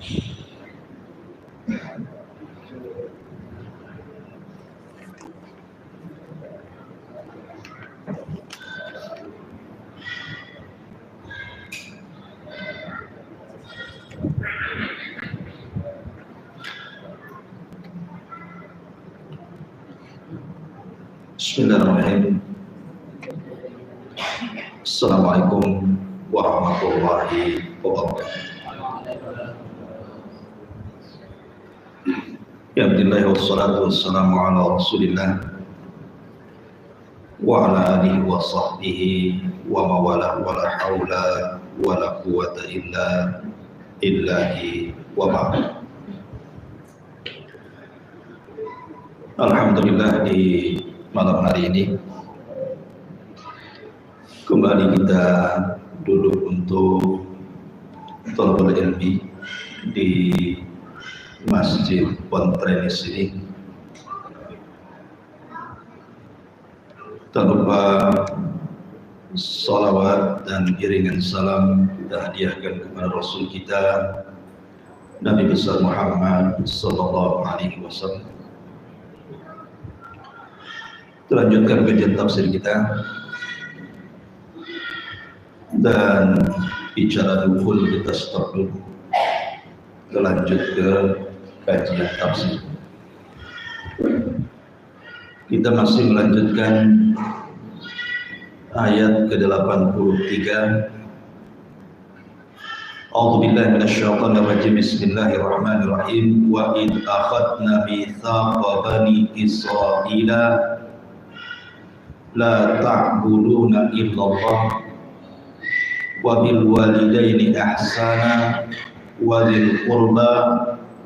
Bismillahirrahmanirrahim. Assalamualaikum warahmatullahi wabarakatuh. Alhamdulillah wassalatu wassalamu ala Rasulillah wa ala alihi wa sahbihi wa mawalah wa la haula wa la quwwata illa billahi wa ba'd. Alhamdulillah, di malam hari ini kembali kita duduk untuk thalabul ilmi di Masjid Pontrenis ini. Tak lupa salawat dan iringan salam kita hadiahkan kepada Rasul kita Nabi besar Muhammad sallallahu alaihi wasallam. Lanjutkan kajian tafsir kita, dan bicara dulu kita stop dulu, lanjut ke kajian tafsir. Kita masih melanjutkan ayat ke-83. A'udzubillahi minasyaitonir rajim. Bismillahirrahmanirrahim. Wa id akhadna mitsaqa bani Israila la ta'buduna illallah wa bil walidaini ihsana wa dzil qurba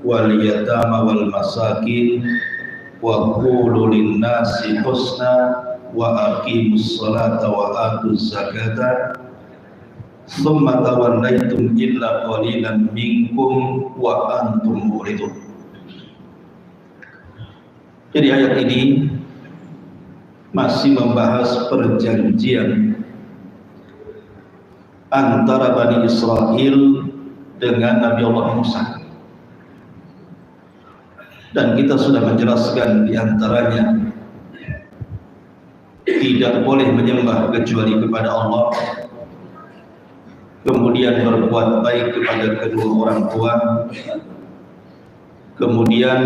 wal yatama wal masakin wa qulu lin nasi husna wa aqimus salata wa atuz zakata thumma tawallaytum illa qalilan minkum wa antum muridun. Jadi ayat ini masih membahas perjanjian antara Bani Israel dengan Nabi Allah Musa, dan kita sudah menjelaskan diantaranya tidak boleh menyembah kecuali kepada Allah, kemudian berbuat baik kepada kedua orang tua, kemudian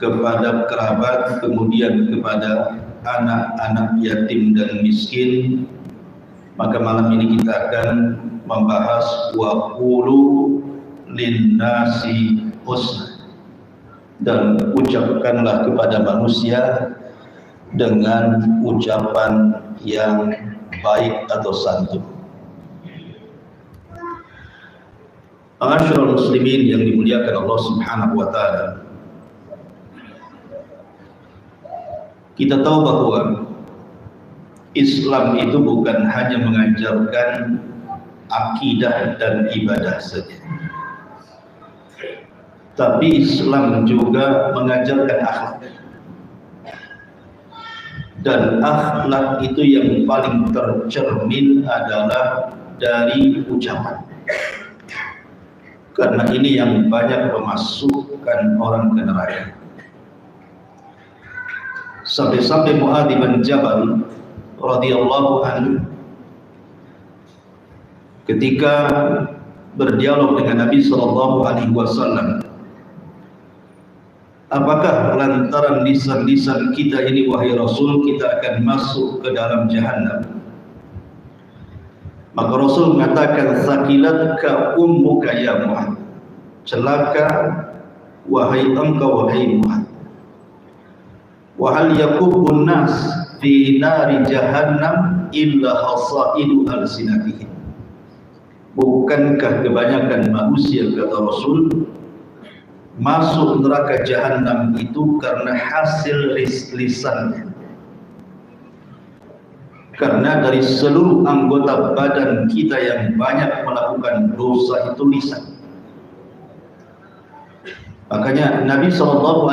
kepada kerabat, kemudian kepada anak-anak yatim dan miskin. Maka malam ini kita akan membahas wa qulu linnasi husna, dan ucapkanlah kepada manusia dengan ucapan yang baik atau santun. Ma'asyiral muslimin yang dimuliakan Allah Subhanahu wa taala, kita tahu bahwa Islam itu bukan hanya mengajarkan akidah dan ibadah saja, tapi Islam juga mengajarkan akhlak. Dan akhlak itu yang paling tercermin adalah dari ucapan, karena ini yang banyak memasukkan orang ke neraka. Sampai-sampai Mu'adz bin Jabal radhiyallahu anhu ketika berdialog dengan Nabi sallallahu alaihi wasallam, apakah lantaran lisan-lisan kita ini wahai Rasul kita akan masuk ke dalam jahannam? Maka Rasul mengatakan, sakilatka ummuka ya Mu'adz, celaka wahai engkau wahai Mu'adz. Wa hal yakubbun nas fi nari jahannam illa hasaidu alsinatihim. Bukankah kebanyakan manusia, kata Rasul, masuk neraka jahannam itu karena hasil lisannya? Karena dari seluruh anggota badan kita yang banyak melakukan dosa itu lisan. Makanya Nabi SAW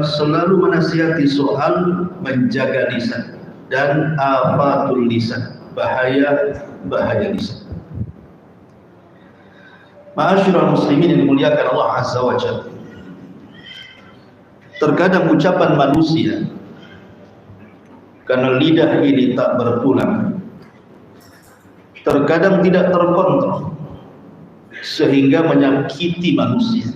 selalu menasihati soal menjaga lisan dan afatul lisan, bahaya lisan. Ma'asyiral muslimin yang dimuliakan Allah Azza wa Jalla, terkadang ucapan manusia karena lidah ini tak bertulang, terkadang tidak terkontrol sehingga menyakiti manusia.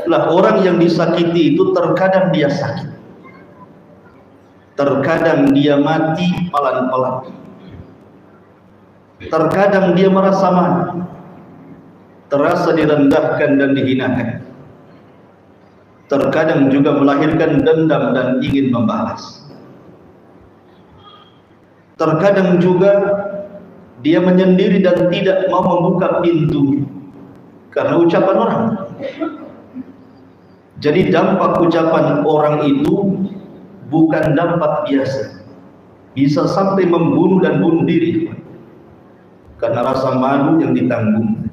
Lah orang yang disakiti itu terkadang dia sakit, terkadang dia mati pelan-pelan, terkadang dia merasa malu, terasa direndahkan dan dihinakan, terkadang juga melahirkan dendam dan ingin membalas, terkadang juga dia menyendiri dan tidak mau membuka pintu karena ucapan orang. Jadi dampak ucapan orang itu bukan dampak biasa, bisa sampai membunuh dan bunuh diri karena rasa malu yang ditanggung.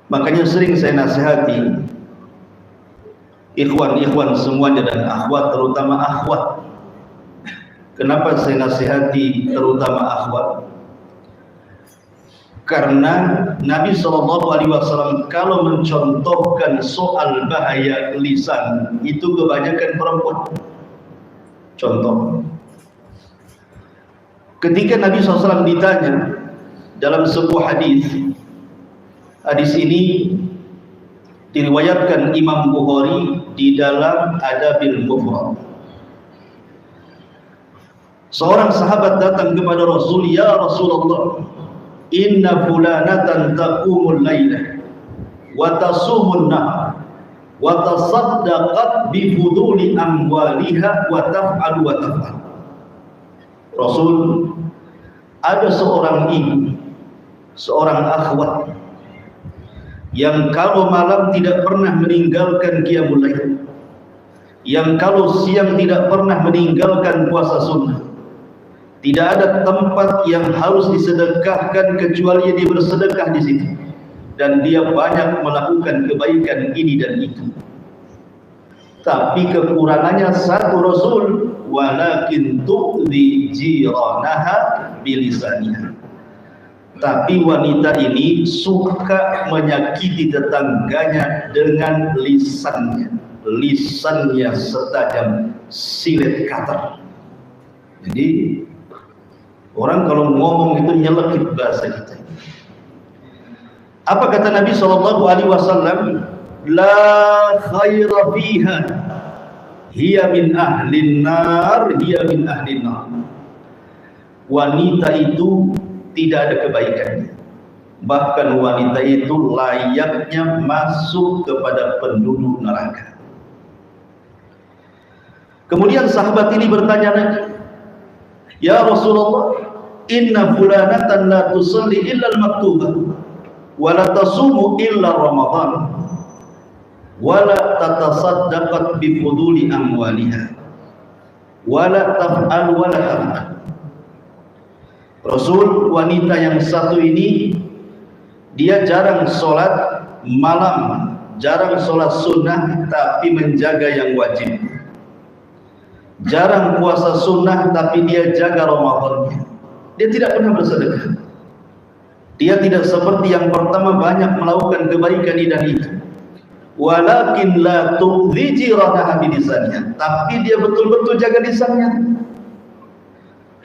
Makanya sering saya nasihati ikhwan-ikhwan semuanya dan akhwat, terutama akhwat. Kenapa saya nasihati terutama akhwat? Karena Nabi SAW kalau mencontohkan soal bahaya lisan itu kebanyakan perempuan. Contoh, ketika Nabi SAW ditanya dalam sebuah hadis ini diriwayatkan Imam Bukhari di dalam Adabil Mufrad. Seorang sahabat datang kepada Rasul, "Ya Rasulullah, inna fulanatan taqumul lailah wa tasumun nahar wa tasaddaqat bi fuduli amwaliha wa taf'al wa taf'al." Rasul, ada seorang ibu, seorang akhwat yang kalau malam tidak pernah meninggalkan qiyamul lail, yang kalau siang tidak pernah meninggalkan puasa sunnah. Tidak ada tempat yang harus disedekahkan kecuali dia bersedekah di situ, dan dia banyak melakukan kebaikan ini dan itu. Tapi kekurangannya satu, Rasul, walakin tu'dhi jiranaha bilisaniha. Tapi wanita ini suka menyakiti tetangganya dengan lisannya. Lisannya setajam silet kater. Jadi orang kalau ngomong itu nyelekit bahasa kita. Apa kata Nabi SAW? La khaira fiha, hiya min ahlin nar, hiya min ahlin nar. Wanita itu tidak ada kebaikannya, bahkan wanita itu layaknya masuk kepada penduduk neraka. Kemudian sahabat ini bertanya lagi, "Ya Rasulullah, inna fulanatan la tusalli illa al-maktubah wa la tasumu illa Ramadan wa la tatasaddaqat bi fuduli amwaliha wa la taf'al wa la taf'al." Rasul, wanita yang satu ini dia jarang sholat malam, jarang sholat sunnah tapi menjaga yang wajib, jarang puasa sunnah tapi dia jaga Ramadan. Dia tidak pernah bersedekah. Dia tidak seperti yang pertama banyak melakukan kebaikan ini dan itu. Walakin la tu'dhi jiranaha bilisannya, tapi dia betul-betul jaga lisannya.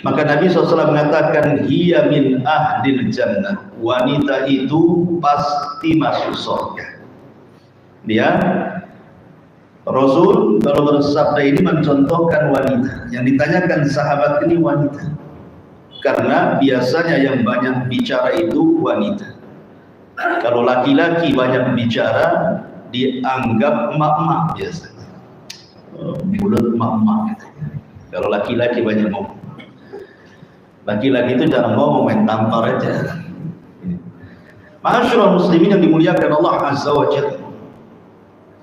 Maka Nabi SAW mengatakan, hiya min ahlil jannah. Wanita itu pasti masuk surga. Dia Rasul kalau bersabda ini mencontohkan wanita. Yang ditanyakan sahabat ini wanita, karena biasanya yang banyak bicara itu wanita. Kalau laki-laki banyak bicara dianggap emak-emak biasanya, mulut emak-emak gitu. Kalau laki-laki banyak ngomong, laki-laki itu jarang ngomong, main tampar aja. Ma'asyiral muslimin yang dimuliakan Allah Azza wa Jalla,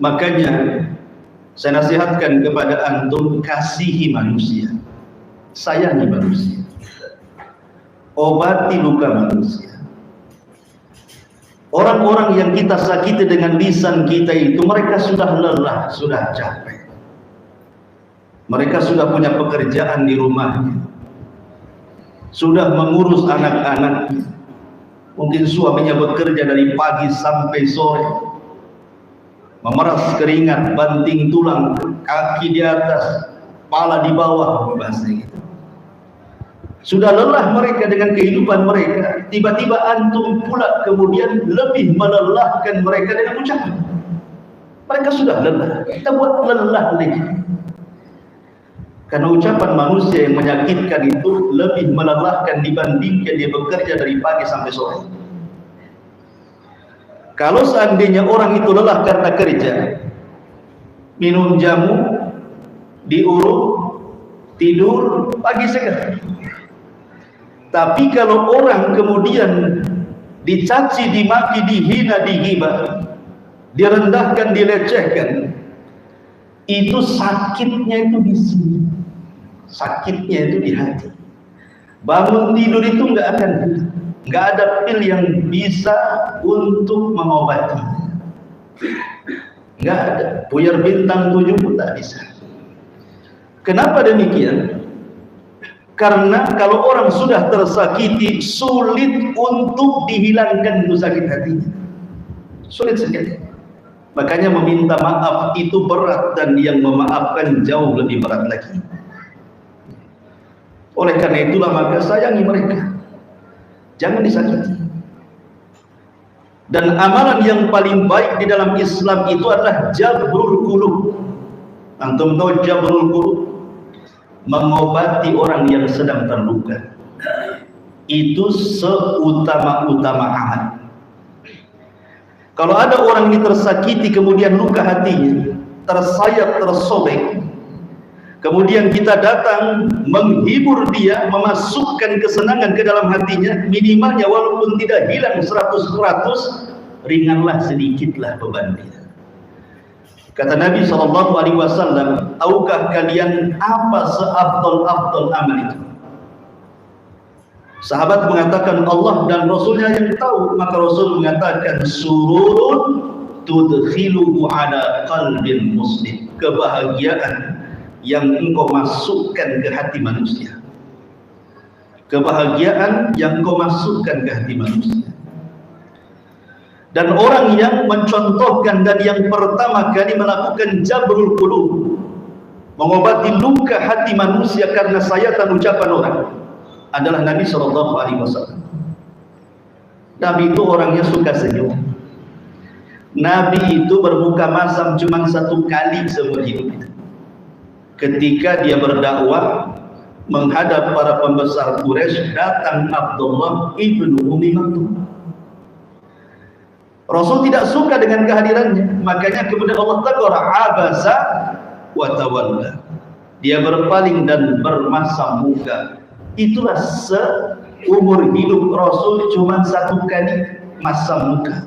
makanya saya nasihatkan kepada antum, kasihi manusia, sayangi manusia, obati luka manusia. Orang-orang yang kita sakiti dengan lisan kita itu, mereka sudah lelah, sudah capek. Mereka sudah punya pekerjaan di rumahnya, sudah mengurus anak-anaknya, Mungkin suaminya bekerja dari pagi sampai sore, memeras keringat, banting tulang, kaki di atas, kepala di bawah, bahasanya gitu. Sudah lelah mereka dengan kehidupan mereka, tiba-tiba antum pula kemudian lebih melelahkan mereka dengan ucapan. Mereka sudah lelah, kita buat lelah lagi. Karena ucapan manusia yang menyakitkan itu lebih melelahkan dibandingkan dia bekerja dari pagi sampai sore. Kalau seandainya orang itu lelah karena kerja, minum jamu, diurut, tidur, pagi segar. Tapi kalau orang kemudian dicaci, dimaki, dihina, dihibah, direndahkan, dilecehkan, itu sakitnya itu di sini. Sakitnya itu di hati. Bangun tidur itu nggak akan hilang. Nggak ada pil yang bisa untuk mengobati. Nggak ada. Puyar bintang 7 pun tak bisa. Kenapa demikian? Karena kalau orang sudah tersakiti, sulit untuk dihilangkan itu sakit hatinya. Sulit sekali. Makanya meminta maaf itu berat, dan yang memaafkan jauh lebih berat lagi. Oleh karena itulah maka sayangi mereka, jangan disakiti. Dan amalan yang paling baik di dalam Islam itu adalah jabrul qulub. Antum tahu jabrul qulub? Mengobati orang yang sedang terluka. Itu seutama-utama amal. Kalau ada orang ini tersakiti kemudian luka hatinya, tersayat, tersobek, kemudian kita datang menghibur dia, memasukkan kesenangan ke dalam hatinya, minimalnya walaupun tidak hilang 100%, ringanlah sedikitlah beban dia. Kata Nabi SAW, tahukah kalian apa seafdal-afdal amal itu? Sahabat mengatakan Allah dan Rasulnya yang tahu. Maka Rasul mengatakan sururun tudkhiluhu ala qalbin muslim. Kebahagiaan yang engkau masukkan ke hati manusia. Kebahagiaan yang engkau masukkan ke hati manusia. Dan orang yang mencontohkan dan yang pertama kali melakukan jabrul qulub, mengobati luka hati manusia karena sayatan ucapan orang, adalah Nabi SAW. Nabi itu orangnya suka senyum. Nabi itu berbuka masam cuma 1 kali seumur hidup. Ketika dia berdakwah menghadap para pembesar Quraisy, datang Abdullah ibnu Ummi Maktum. Rasul tidak suka dengan kehadirannya, makanya kemudian Allah tegur, abasa wa tawalla. Dia berpaling dan bermasam muka. Itulah seumur hidup Rasul cuma 1 kali masam muka.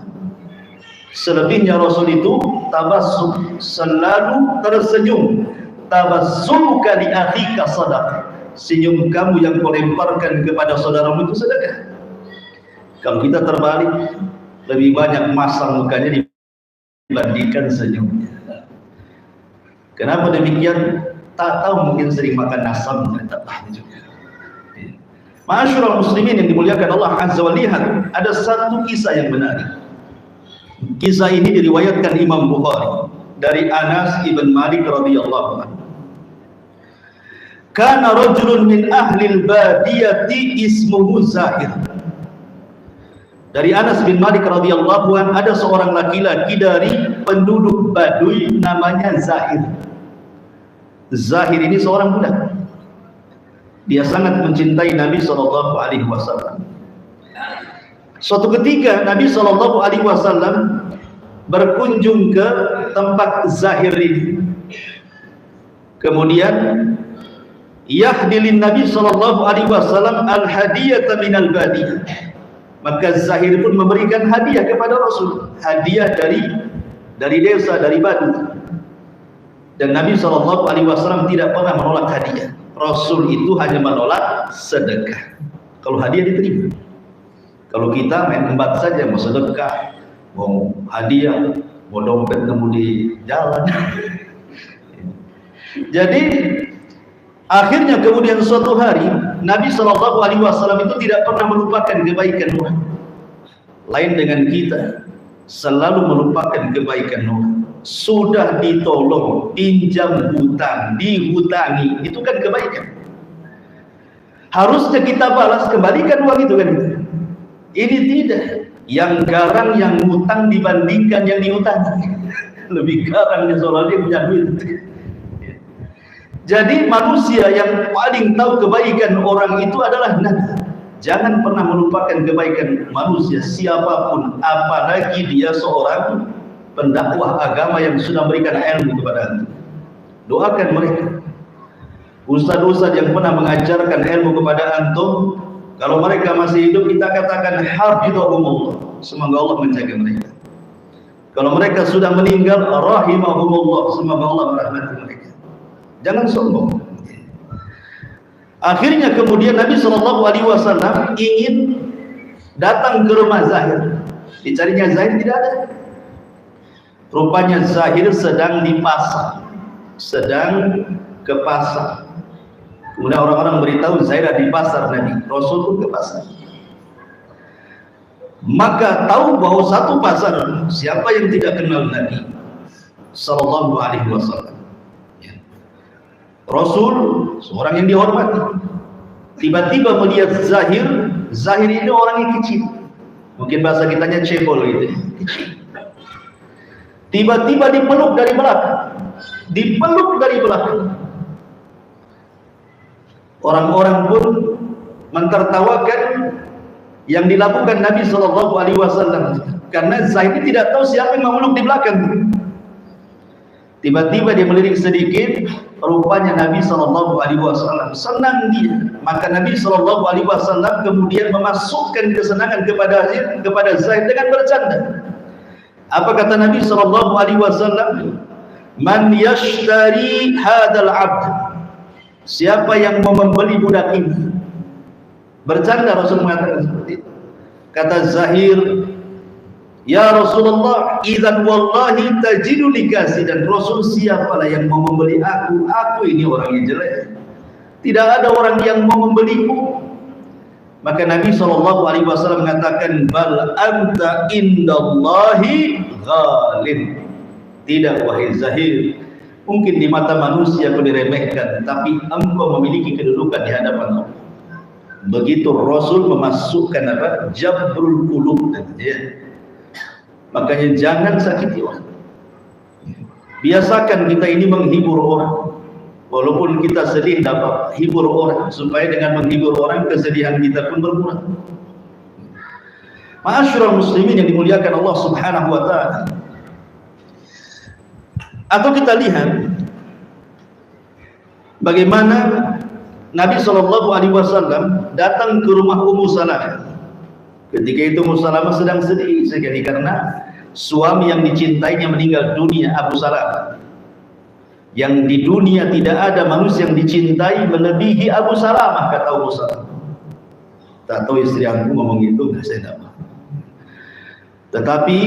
Selebihnya Rasul itu tabassum, selalu tersenyum. Tabassumuka li akhika sadaqah. Senyum kamu yang kau lemparkan kepada saudaramu itu sedekah. Kalau kita terbalik, lebih banyak masam mukanya dibandingkan senyumnya. Kenapa demikian? Tak tahu, mungkin sering makan asam, tak tahu juga. Ma'asyiral muslimin yang dimuliakan Allah Azza wa Jalla, ada 1 kisah yang menarik. Kisah ini diriwayatkan Imam Bukhari dari Anas ibn Malik radhiyallahu anhu. Kana rajulun min ahli al-badiyati ismuhu Zahir. Dari Anas bin Malik radhiyallahu anhu, ada seorang laki-laki dari penduduk Baduy namanya Zahir. Zahir ini seorang budak. Dia sangat mencintai Nabi SAW. Suatu ketika Nabi SAW berkunjung ke tempat Zahir ini. Kemudian yahdilin Nabi SAW al-hadiyata minal badiyah. Maka Zahir pun memberikan hadiah kepada Rasul. Hadiah dari desa, dari Badu. Dan Nabi SAW tidak pernah menolak hadiah. Rasul itu hanya menolak sedekah. Kalau hadiah diterima. Kalau kita main embat saja, mau sedekah, mau hadiah, mau dompet nemu di jalan. Jadi akhirnya kemudian suatu hari Nabi SAW itu tidak pernah melupakan kebaikan orang. Lain dengan kita, selalu melupakan kebaikan orang. Sudah ditolong, pinjam hutang, dihutangi, itu kan kebaikan. Harusnya kita balas, kembalikan uang itu kan. Ini tidak. Yang garang yang hutang dibandingkan yang dihutangi. Lebih garangnya soalnya punya duit. Jadi manusia yang paling tahu kebaikan orang itu adalah Nabi. Jangan pernah melupakan kebaikan manusia siapapun, apalagi dia seorang pendakwah agama yang sudah memberikan ilmu kepada antum. Doakan mereka. Ustaz-ustaz yang pernah mengajarkan ilmu kepada antum, kalau mereka masih hidup, kita katakan hafizahumullah, semoga Allah menjaga mereka. Kalau mereka sudah meninggal, rahimahumullah, semoga Allah merahmati mereka. Jangan sombong. Akhirnya kemudian Nabi SAW ingin datang ke rumah Zahir. Dicarinya Zahir, tidak ada. Rupanya Zahir sedang di pasar, sedang ke pasar. Kemudian orang-orang beritahu Zahir ada di pasar Nabi. Rasul pun ke pasar. Maka tahu bahwa satu pasar, siapa yang tidak kenal Nabi Sallallahu Alaihi Wasallam. Rasul seorang yang dihormati, tiba-tiba melihat Zahir. Zahir ini orang yang kecil, mungkin bahasa kitanya cebol gitu, kecil. Tiba-tiba dipeluk dari belakang, Orang-orang pun mentertawakan yang dilakukan Nabi Sallallahu Alaihi Wasallam, karena Zahir ini tidak tahu siapa yang memeluk di belakang. Tiba-tiba dia melirik sedikit, rupanya Nabi Sallallahu Alaihi Wasallam. Senang dia, maka Nabi Sallallahu Alaihi Wasallam kemudian memasukkan kesenangan kepada Zaid dengan bercanda. Apa kata Nabi Sallallahu Alaihi Wasallam? Man yashtari hadal abd, siapa yang mau membeli budak ini? Bercanda Rasul mengatakan seperti itu. Kata Zahir, ya Rasulullah, idzan wallahi tajidu likasi, dan Rasul siapalah yang mau membeli aku? Aku ini orang yang jelek, tidak ada orang yang mau membeliku. Maka Nabi SAW mengatakan, bal anta indallahi ghalib. Tidak wahai Zahir, mungkin di mata manusia kau diremehkan, tapi engkau memiliki kedudukan di hadapan Allah. Begitu Rasul memasukkan apa? Jabrul qulub, ya. Makanya jangan sakiti orang. Biasakan kita ini menghibur orang. Walaupun kita sedih, dapat hibur orang, supaya dengan menghibur orang kesedihan kita pun berkurang. Ma'asyiral muslimin yang dimuliakan Allah Subhanahu wa taala. Atau kita lihat bagaimana Nabi Shallallahu Alaihi Wasallam datang ke rumah Ummu Salamah. Ketika itu Ummu Salamah sedang sedih sekali karena suami yang dicintainya meninggal dunia, Abu Salamah. Yang di dunia tidak ada manusia yang dicintai melebihi Abu Salamah, kata Ummu Salamah. Tak tahu istri aku ngomong itu, nggak saya dapat. Tetapi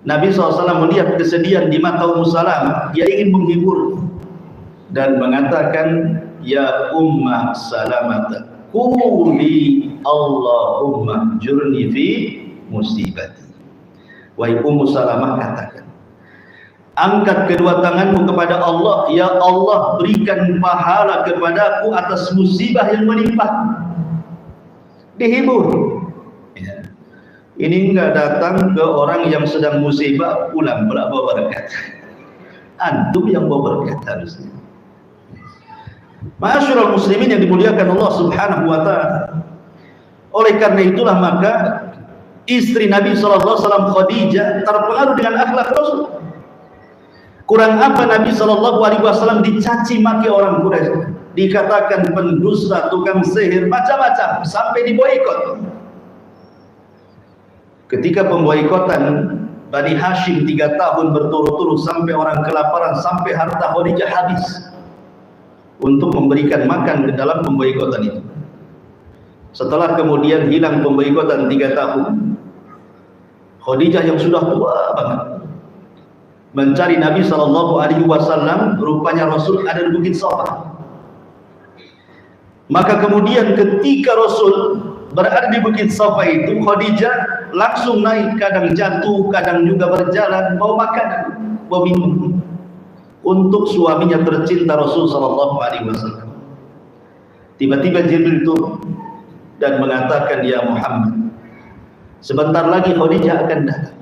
Nabi SAW melihat kesedihan di mata Ummu Salamah, dia ingin menghibur dan mengatakan, ya Umma Salamah, quli Allahumma jurni fi musibati. Wahai Ummu Salamah, katakan, angkat kedua tanganmu kepada Allah, ya Allah, berikan pahala kepadaku atas musibah yang menimpa. Dihibur. Ya. Ini enggak datang ke orang yang sedang musibah pulang bawa berkat. Antum yang bawa berkat harusnya. Ma'asyiral muslimin yang dimuliakan Allah Subhanahu wa taala. Oleh karena itulah maka istri Nabi SAW Khadijah terpengaruh dengan akhlak Rasul. Kurang apa Nabi SAW dicaci maki orang Quraisy, dikatakan pendusta, tukang sihir, macam-macam, sampai diboikot. Ketika pemboikotan Bani Hashim 3 tahun berturut-turut sampai orang kelaparan, sampai harta Khadijah habis untuk memberikan makan ke dalam pemboikotan itu. Setelah kemudian hilang pemboikotan 3 tahun, Khadijah yang sudah tua banget mencari Nabi SAW. Rupanya Rasul ada di Bukit Safa. Maka kemudian ketika Rasul berada di Bukit Safa itu, Khadijah langsung naik, kadang jatuh, kadang juga berjalan, bawa makanan, bawa minum untuk suaminya tercinta Rasul sallallahu alaihi wasallam. Tiba-tiba Jibril turun dan mengatakan, ya Muhammad, sebentar lagi Khadijah akan datang.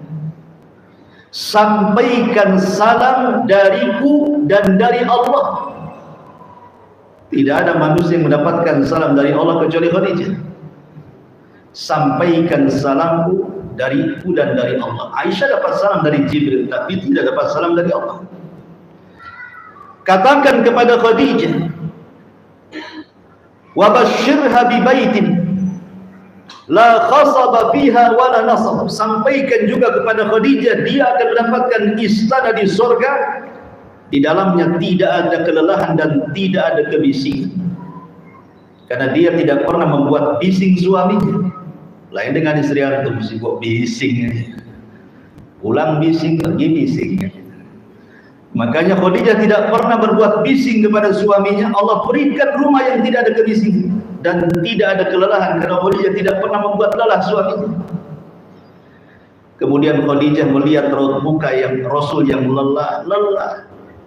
Sampaikan salam dariku dan dari Allah. Tidak ada manusia yang mendapatkan salam dari Allah kecuali Khadijah. Sampaikan salamku dariku dan dari Allah. Aisyah dapat salam dari Jibril, tapi tidak dapat salam dari Allah. Katakan kepada Khadijah, wa basyirha bi baitin la khasaba fiha wa la nasab. Sampaikan juga kepada Khadijah, dia akan mendapatkan istana di surga, di dalamnya tidak ada kelelahan dan tidak ada kebisingan, karena dia tidak pernah membuat bising suaminya. Lain dengan istri antum, sibuk bising, pulang bising, pergi bising. Makanya Khadijah tidak pernah berbuat bising kepada suaminya. Allah berikan rumah yang tidak ada kebisingan dan tidak ada kelelahan, karena Khadijah tidak pernah membuat lelah suaminya. Kemudian Khadijah melihat raut muka yang Rasul yang lelah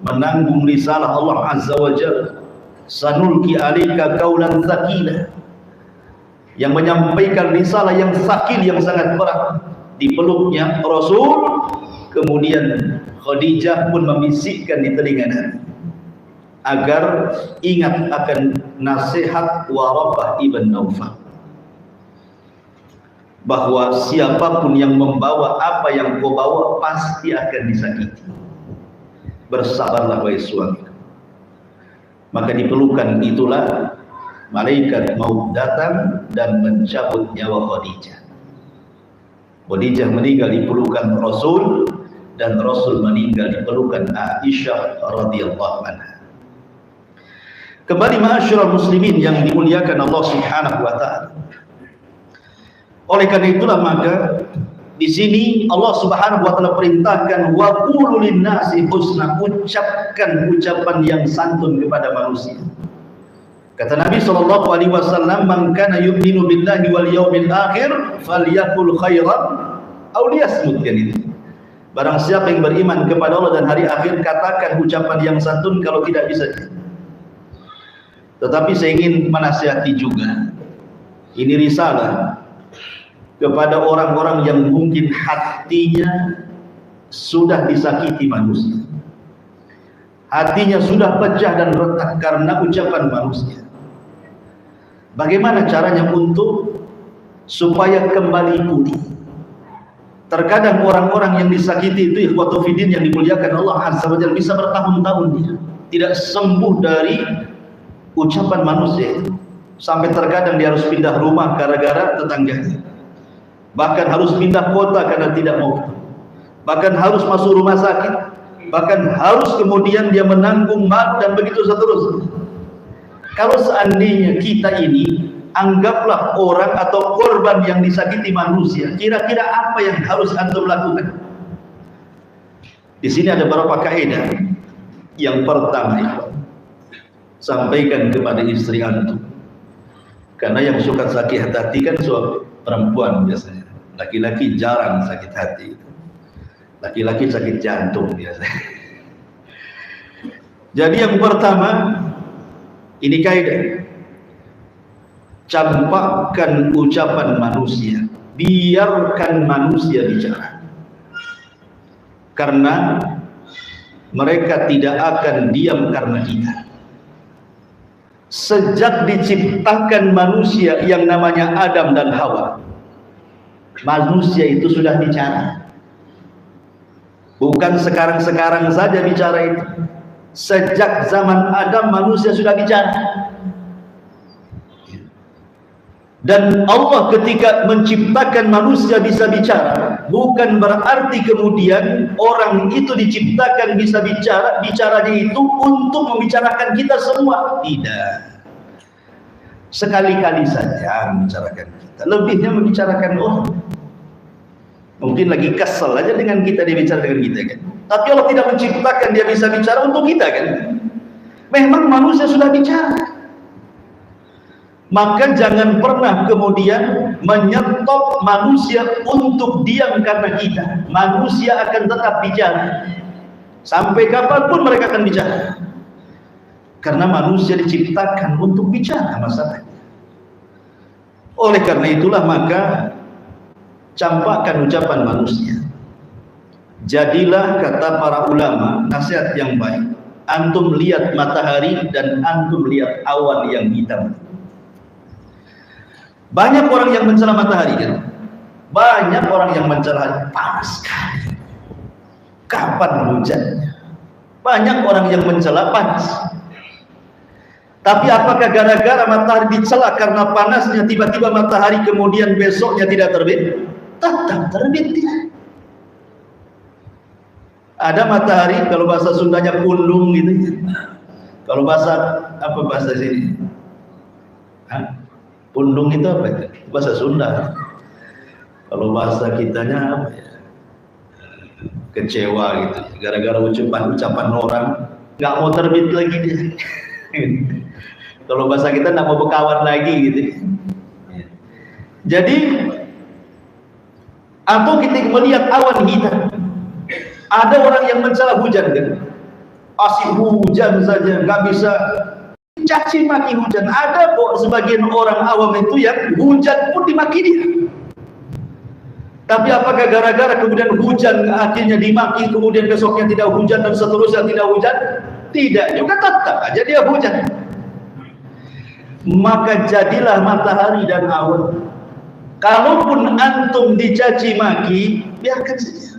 menanggung risalah Allah Azza wa Jalla. Sanulki alika qaulan tsaqila, yang menyampaikan risalah yang sakil, yang sangat berat. Dipeluknya Rasul, kemudian Khadijah pun membisikkan di telinganya agar ingat akan nasihat Waraqah ibn Naufal, bahwa siapapun yang membawa apa yang kau bawa pasti akan disakiti. Bersabarlah wahai suami. Maka diperlukan itulah malaikat maut datang dan mencabut nyawa Khadijah. Khadijah meninggal di pelukan Rasul, dan Rasul meninggal di pelukan Aisyah radhiyallahu anha. Kembali ma'asyiral muslimin yang dimuliakan Allah Subhanahu wa taala. Oleh karena itulah maka di sini Allah Subhanahu wa taala perintahkan wa qulu lin-nasi husna, ucapkan ucapan yang santun kepada manusia. Kata Nabi sallallahu alaihi wasallam, "Man kana yu'minu billahi wal yaumil akhir falyaqul khairan aw liyasmut." Itu. Barang siapa yang beriman kepada Allah dan hari akhir, katakan ucapan yang santun, kalau tidak bisa. Tetapi saya ingin menasihati juga, ini risalah kepada orang-orang yang mungkin hatinya sudah disakiti manusia, hatinya sudah pecah dan retak karena ucapan manusia. Bagaimana caranya untuk supaya kembali pulih? Terkadang orang-orang yang disakiti itu, ikhwatu fiddin yang dimuliakan Allah Azza wa Jalla, bisa bertahun-tahun dia tidak sembuh dari ucapan manusia itu. Sampai terkadang dia harus pindah rumah gara-gara tetangganya, bahkan harus pindah kota karena tidak mau, bahkan harus masuk rumah sakit, bahkan harus kemudian dia menanggung maut, dan begitu seterusnya. Kalau seandainya kita ini anggaplah orang atau korban yang disakiti manusia, kira-kira apa yang harus antum lakukan? Di sini ada beberapa kaidah. Yang pertama, sampaikan kepada istri antum, karena yang suka sakit hati kan suami perempuan biasanya. Laki-laki jarang sakit hati, laki-laki sakit jantung biasanya. Jadi yang pertama, ini kaidah, campakkan ucapan manusia, biarkan manusia bicara, karena mereka tidak akan diam karena kita. Sejak diciptakan manusia yang namanya Adam dan Hawa, manusia itu sudah bicara. Bukan sekarang-sekarang saja bicara itu. Sejak zaman Adam manusia sudah bicara. Dan Allah ketika menciptakan manusia bisa bicara, bukan berarti kemudian orang itu diciptakan bisa bicara, bicaranya itu untuk membicarakan kita semua. Tidak. Sekali-kali saja membicarakan kita, lebihnya membicarakan orang. Mungkin lagi kesel aja dengan kita, dia bicara dengan kita kan. Tapi Allah tidak menciptakan dia bisa bicara untuk kita kan. Memang manusia sudah bicara. Maka jangan pernah kemudian menyetop manusia untuk diam karena kita. Manusia akan tetap bicara. Sampai kapanpun mereka akan bicara. Karena manusia diciptakan untuk bicara masalahnya. Oleh karena itulah maka campakkan ucapan manusia. Jadilah, kata para ulama, nasihat yang baik, antum lihat matahari dan antum lihat awan yang hitam. Banyak orang yang mencela matahari kan? Banyak orang yang mencela panas sekali. Kapan hujannya? Banyak orang yang mencela panas. Tapi apakah gara-gara matahari dicela karena panasnya tiba-tiba matahari kemudian besoknya tidak terbit? Tetap terbit dia. Ada matahari, kalau bahasa Sundanya kundung gitu. Kalau bahasa apa bahasa sini? Kundung itu apa itu? Bahasa Sunda. Kalau bahasa kitanya apa ya? Kecewa gitu. Gara-gara ucapan orang nggak mau terbit lagi dia. Kalau bahasa kita nggak mau berkawan lagi gitu. Jadi atau kita melihat awan hitam. Ada orang yang mencela hujan kan? Asik hujan saja, nggak bisa caci maki hujan. Ada kok sebagian orang awam itu yang hujan pun dimaki dia. Tapi apakah gara-gara kemudian hujan akhirnya dimaki, kemudian besoknya tidak hujan dan seterusnya tidak hujan? Tidak, juga tetap aja dia hujan. Maka jadilah matahari dan awan. Kalaupun antum dicaci maki, biarkan saja.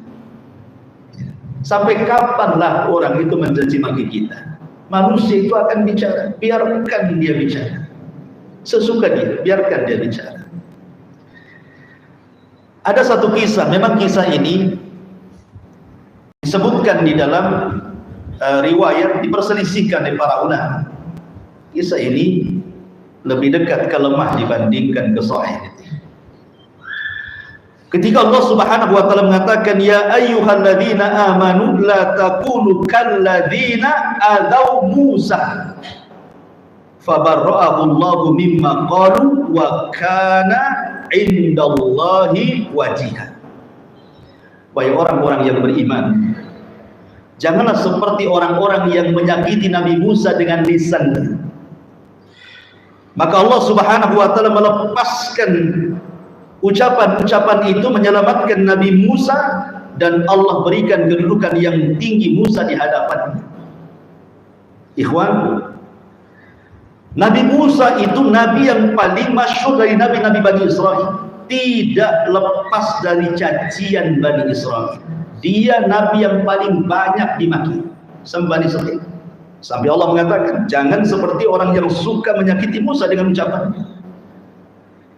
Sampai kapanlah orang itu mencaci maki kita? Manusia itu akan bicara, biarkan dia bicara. Sesuka dia, biarkan dia bicara. Ada satu kisah, memang kisah ini disebutkan di dalam riwayat, diperselisihkan oleh para ulama. Kisah ini lebih dekat ke lemah dibandingkan ke sahih. Ketika Allah Subhanahu wa taala mengatakan ya ayyuhalladzina amanu la takunu kalladzina adaw Musa fabarra'ahu Allahu mimma qalu wa kana indallahi wajiha. Wahai orang-orang yang beriman, janganlah seperti orang-orang yang menyakiti Nabi Musa dengan lisannya. Maka Allah Subhanahu wa taala melepaskan ucapan-ucapan itu, menyelamatkan Nabi Musa, dan Allah berikan kedudukan yang tinggi Musa di hadapannya. Ikhwan, Nabi Musa itu nabi yang paling masyhur dari nabi-nabi Bani Israel. Tidak lepas dari cacian Bani Israel. Dia nabi yang paling banyak dimaki sama Bani Israel. Sampai Allah mengatakan, jangan seperti orang yang suka menyakiti Musa dengan ucapannya.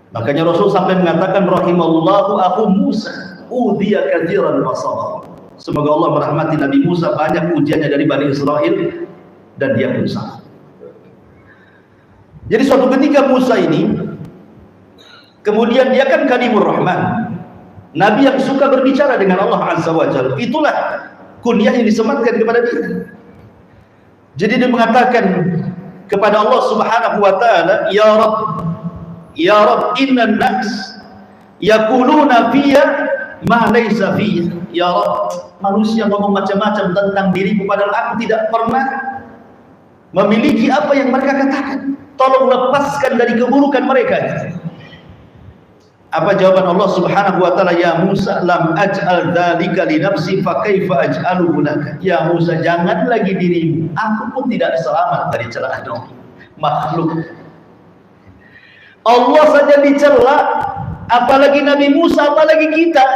Makanya Rasul sampai mengatakan rahimallahu akhu Musa udhiya katsiran wa sabar. Semoga Allah merahmati Nabi Musa, banyak ujiannya dari Bani Israel dan dia pun sabar. Jadi suatu ketika Musa ini kemudian dia kan kalimur rahman, nabi yang suka berbicara dengan Allah Azza wa Jalla. Itulah kunyah yang disematkan kepada dia. Jadi dia mengatakan kepada Allah Subhanahu wa taala, Ya Rabb, innan nas yaquluna fiyya ma laysa fiyya. Ya Rabb, manusia ngomong macam-macam tentang diriku padahal aku tidak pernah memiliki apa yang mereka katakan. Tolong lepaskan dari keburukan mereka. Apa jawaban Allah Subhanahu wa taala? Ya Musa, lam aj'al dzalika li nafsi fa kaifa aj'aluhu laka. Ya Musa, jangan lagi dirimu, aku pun tidak selamat dari celaan makhluk. Allah saja dicela, apalagi Nabi Musa, apalagi kita.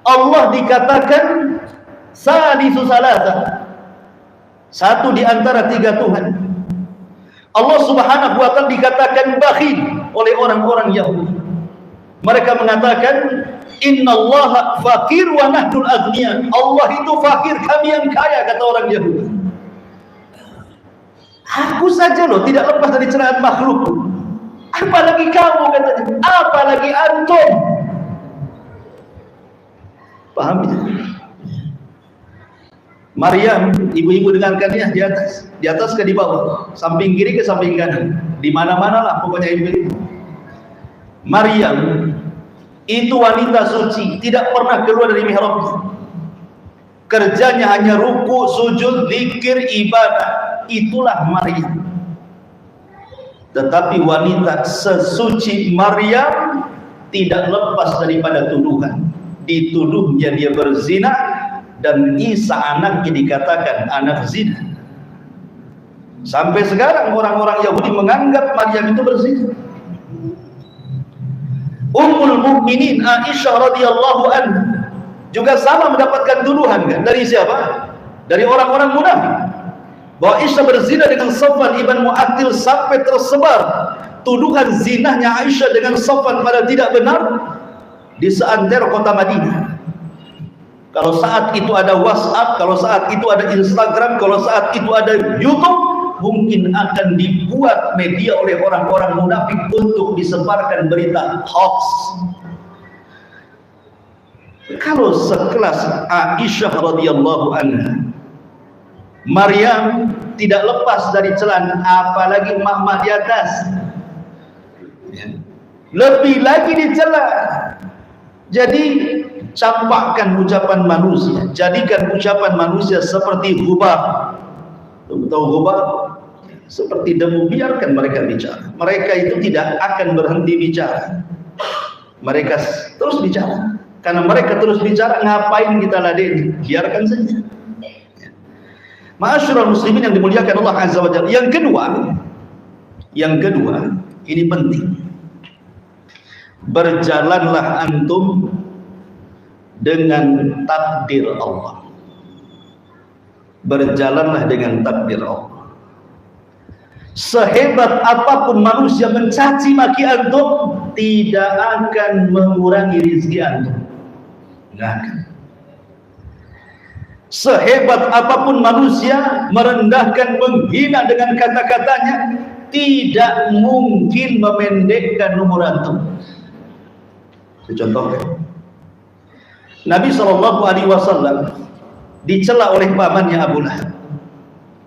Allah dikatakan salisu salasa, satu di antara tiga Tuhan. Allah Subhanahu wa taala dikatakan bakhil oleh orang-orang Yahudi. Mereka mengatakan innallaha fakir wa nahnul aghniya. Allah itu fakir, kami yang kaya, kata orang Yahudi. Aku saja loh tidak lepas dari celaan makhluk. Apalagi kamu, katanya. Apalagi antum. Paham ya? Maryam, ibu-ibu dengarkan ya, di atas ke di bawah, samping kiri ke samping kanan. di mana-mana lah pokoknya itu. Maryam itu wanita suci, tidak pernah keluar dari mihrab. Kerjanya hanya ruku, sujud, zikir, ibadah. Itulah Maryam. Tetapi wanita sesuci Maryam tidak lepas daripada tuduhan. Dituduhnya dia berzina, dan Isa anaknya dikatakan anak zina. Sampai sekarang orang-orang Yahudi menganggap Maryam itu berzina. Ummul Mukminin Aisyah radhiyallahu anha juga sama mendapatkan tuduhan kan? Dari siapa? Dari orang-orang munafik, bahwa Aisyah berzina dengan Safwan ibn Mu'attil, sampai tersebar tuduhan zinahnya Aisyah dengan Safwan padahal tidak benar di seantero kota Madinah. Kalau saat itu ada WhatsApp, kalau saat itu ada Instagram, kalau saat itu ada YouTube, mungkin akan dibuat media oleh orang-orang munafik untuk disebarkan berita hoax. Kalau sekelas Aisyah radhiyallahu anha, Maryam tidak lepas dari celana, apalagi emak-emak di atas, lebih lagi dicela. Jadi campakkan ucapan manusia, jadikan ucapan manusia seperti ghubar. Tahu ghubar? Seperti debu, biarkan mereka bicara. Mereka itu tidak akan berhenti bicara. Mereka terus bicara. Karena mereka terus bicara, ngapain kita ladeni? Biarkan saja. Ma'asyiral muslimin yang dimuliakan Allah Azza wa Jalla. Yang kedua, ini penting. Berjalanlah antum dengan takdir Allah. Berjalanlah dengan takdir Allah. Sehebat apapun manusia mencaci maki antum, tidak akan mengurangi rezeki antum. Enggak akan. Sehebat apapun manusia merendahkan, menghina dengan kata-katanya, tidak mungkin memendekkan umur antum. Contohnya, Nabi SAW dicela oleh pamannya Abu Lahab.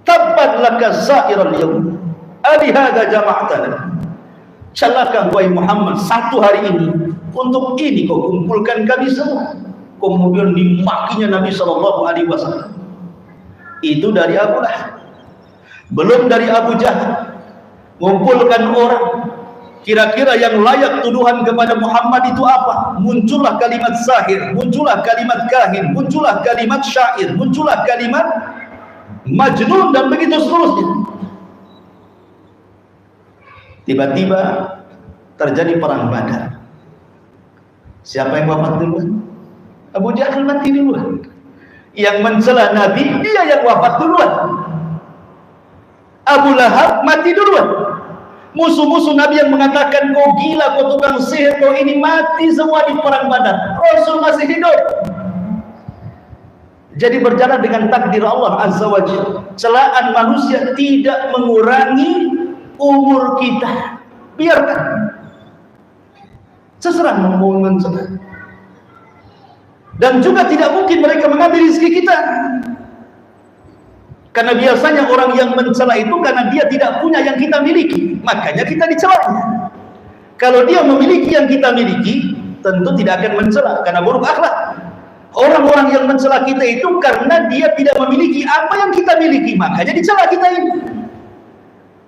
Tabbat laka sa'iral yawm, alihada jama'tana. Celaka wahai Muhammad, satu hari ini, untuk ini kau kumpulkan kami semua. Kemudian dimakinya Nabi SAW. Itu dari Abu Lahab. Belum dari Abu Jahal. Mengumpulkan orang, kira-kira yang layak tuduhan kepada Muhammad itu apa? Muncullah kalimat sahir, muncullah kalimat kahin, muncullah kalimat syair, muncullah kalimat majnun, dan begitu seterusnya. Tiba-tiba terjadi perang Badar. Siapa yang wafat duluan? Abu Jahal mati duluan. Yang mencela Nabi, dia yang wafat duluan. Abu Lahab mati duluan. Musuh-musuh Nabi yang mengatakan kau gila, kau tukang sihir, kau ini, mati semua di perang Badar. Rasul masih hidup. Jadi berjalan dengan takdir Allah Azza wa Jalla. Celaan manusia tidak mengurangi umur kita. Biarkan. Seserah mau mencela. Dan juga tidak mungkin mereka mengambil rezeki kita. Karena biasanya orang yang mencela itu karena dia tidak punya yang kita miliki, makanya kita dicelanya. Kalau dia memiliki yang kita miliki, tentu tidak akan mencela karena buruk akhlak. Orang-orang yang mencela kita itu karena dia tidak memiliki apa yang kita miliki, makanya dicela kita ini.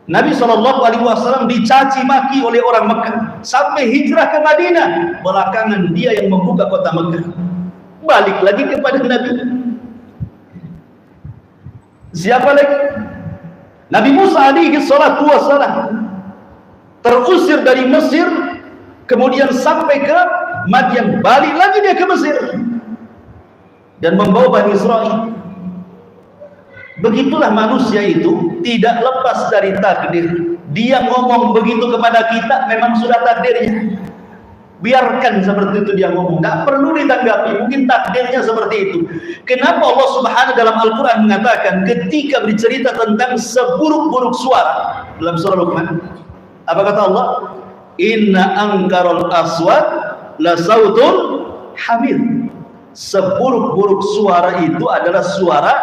Nabi SAW dicaci maki oleh orang Mekah sampai hijrah ke Madinah. Belakangan dia yang membuka kota Mekah. Balik lagi kepada Nabi. Siapa lagi? Nabi Musa alaihi salatu wassalam terusir dari Mesir, kemudian sampai ke Madian, balik lagi dia ke Mesir dan membawa Bani Israel. Begitulah manusia itu, tidak lepas dari takdir. Dia ngomong begitu kepada kita, memang sudah takdirnya. Biarkan seperti itu dia ngomong, tidak perlu ditanggapi, mungkin takdirnya seperti itu. Kenapa Allah Subhanahu dalam Al-Quran mengatakan ketika bercerita tentang seburuk-buruk suara dalam surah Luqman, apa kata Allah? Inna angkarul aswat la sautul hamid. Seburuk-buruk suara itu adalah suara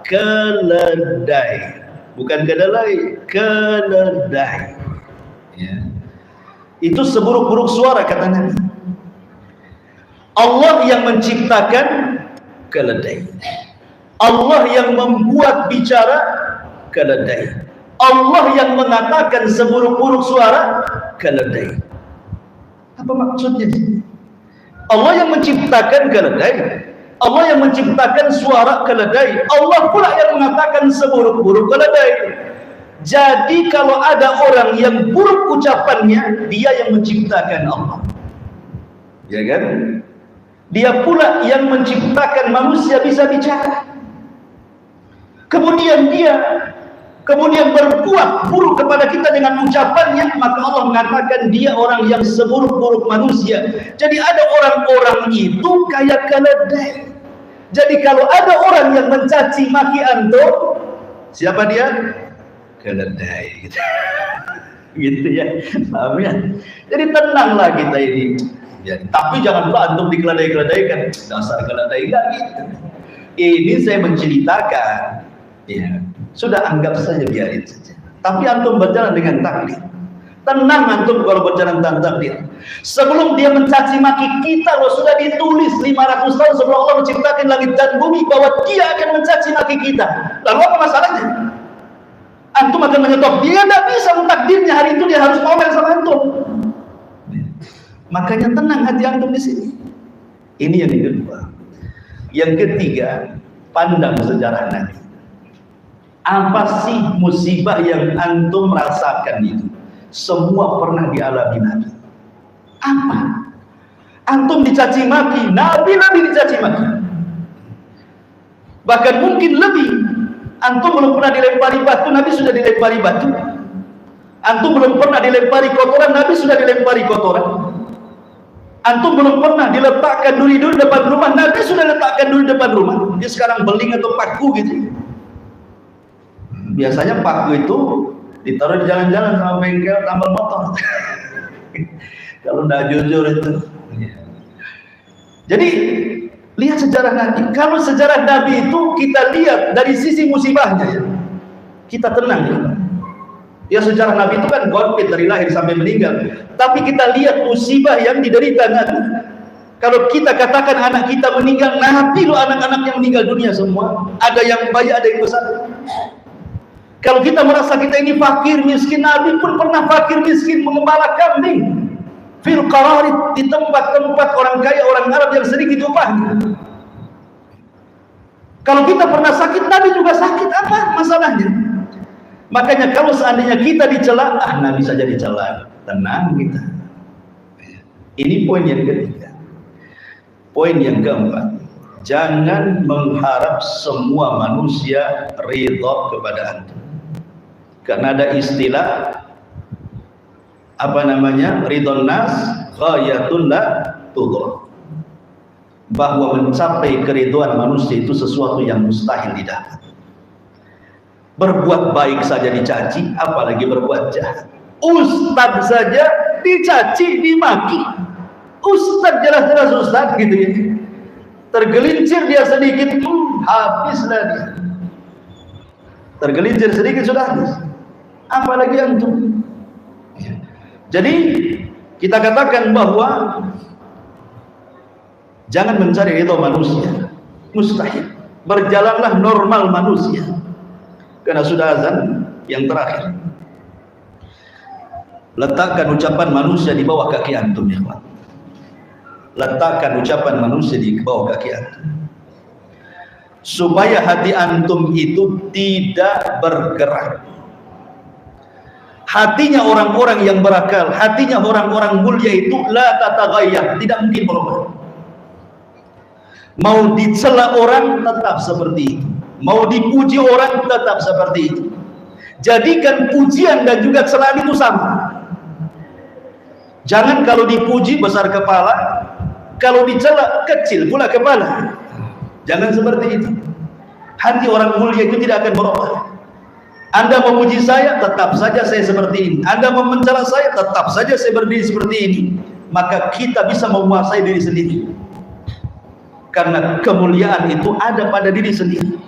keledai, bukan kedelai, keledai. Ya. Itu seburuk-buruk suara kata Nabi. Allah yang menciptakan keledai. Allah yang membuat bicara keledai. Allah yang mengatakan seburuk-buruk suara keledai. Apa maksudnya? Allah yang menciptakan keledai, Allah yang menciptakan suara keledai, Allah pula yang mengatakan seburuk-buruk keledai. Jadi kalau ada orang yang buruk ucapannya, dia yang menciptakan Allah, ya kan? Dia pula yang menciptakan manusia bisa bicara. Kemudian berbuat buruk kepada kita dengan ucapannya, maka Allah mengatakan dia orang yang seburuk-buruk manusia. Jadi ada orang-orang itu kayak keledai. Jadi kalau ada orang yang mencaci maki antum, siapa dia? Keledai gitu. Gitu ya. Paham ya? Jadi tenanglah kita ini. Ya, tapi jangan pula antum dikeledai-keledaikan. Dasar keledai enggak gitu. Ini saya menceritakan. Ya, sudah anggap saja, biarin saja. Tapi antum berjalan dengan takdir. Tenang antum kalau berjalan dengan takdir. Sebelum dia mencaci maki kita, loh, sudah ditulis 500 tahun sebelum Allah menciptakan langit dan bumi bahwa dia akan mencaci maki kita. Lalu apa masalahnya? Antum akan menyetop. Dia tidak bisa mentakdirnya hari itu dia harus ngomel sama antum. Makanya tenang hati antum di sini. Ini yang kedua. Yang ketiga, pandang sejarah Nabi. Apa sih musibah yang antum rasakan itu? Semua pernah dialami Nabi. Apa? Antum dicaci maki, Nabi dicaci maki. Bahkan mungkin lebih. Antum belum pernah dilempari batu, Nabi sudah dilempari batu. Antum belum pernah dilempari kotoran, Nabi sudah dilempari kotoran. Antum belum pernah diletakkan duri-duri depan rumah, Nabi sudah letakkan duri depan rumah. Dia sekarang beling atau paku gitu. Biasanya paku itu ditaruh di jalan-jalan sama bengkel tambal motor. Kalau tidak jujur itu. Jadi lihat sejarah Nabi. Kalau sejarah Nabi itu kita lihat dari sisi musibahnya, ya, kita tenang ya. Ya, sejarah Nabi itu kan konflik dari lahir sampai meninggal. Tapi kita lihat musibah yang diderita Nabi. Kalau kita katakan anak kita meninggal, Nabi loh anak-anak yang meninggal dunia semua. Ada yang baik, ada yang besar. Kalau kita merasa kita ini fakir miskin, Nabi pun pernah fakir miskin mengembala kambing fil qararit, di tempat-tempat orang kaya, orang Arab yang sedikit upahnya. Kalau kita pernah sakit, Nabi juga sakit. Apa masalahnya? Makanya kalau seandainya kita dicela, Nabi saja dicela, tenang kita. Ini poin yang ketiga. Poin yang keempat, jangan mengharap semua manusia ridha kepada antum. Karena ada istilah ridhon nas ghayatun la tudrak, bahwa mencapai keriduan manusia itu sesuatu yang mustahil didapat. Berbuat baik saja dicaci, apalagi berbuat jahat. Ustaz saja dicaci, dimaki. Ustaz jelas-jelas ustaz gitu ya. Tergelincir dia sedikit, habislah dia. Tergelincir sedikit sudah habis. Apalagi antum. Jadi kita katakan bahwa jangan mencari ridho manusia, mustahil. Berjalanlah normal manusia. Karena sudah azan yang terakhir. Letakkan ucapan manusia di bawah kaki antum ya kawan. Letakkan ucapan manusia di bawah kaki antum. Supaya hati antum itu tidak bergerak. Hatinya orang-orang yang berakal, hatinya orang-orang mulia itu la tataghayyar, tidak mungkin berubah. Mau dicela orang tetap seperti itu, mau dipuji orang tetap seperti itu. Jadikan pujian dan juga celaan itu sama. Jangan kalau dipuji besar kepala, kalau dicela kecil pula kepala. Jangan seperti itu. Hati orang mulia itu tidak akan berubah. Anda memuji saya, tetap saja saya seperti ini. Anda mencela saya, tetap saja saya berdiri seperti ini. Maka kita bisa menguasai diri sendiri. Karena kemuliaan itu ada pada diri sendiri.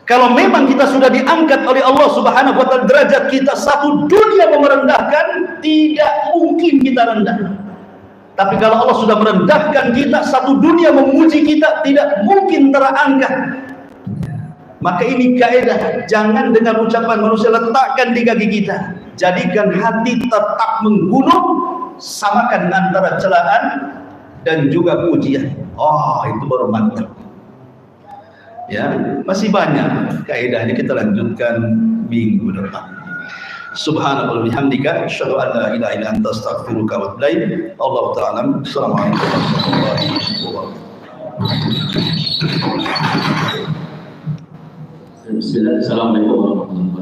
Kalau memang kita sudah diangkat oleh Allah Subhanahu wa taala, derajat kita satu dunia merendahkan, tidak mungkin kita rendah. Tapi kalau Allah sudah merendahkan kita, satu dunia memuji kita, tidak mungkin terangkat. Maka ini kaidah, jangan dengan ucapan manusia letakkan di kaki kita. Jadikan hati tetap menggunung, samakan antara celaan dan juga pujian. Oh, itu baru mantap. Ya, masih banyak kaidahnya, kita lanjutkan minggu depan. Subhanallah bihamdika asyhadu an la ilaha illa anta astaghfiruka wa atubu ilaik. Allahu ta'ala. Assalamualaikum warahmatullahi wabarakatuh. Assalamualaikum warahmatullahi wabarakatuh.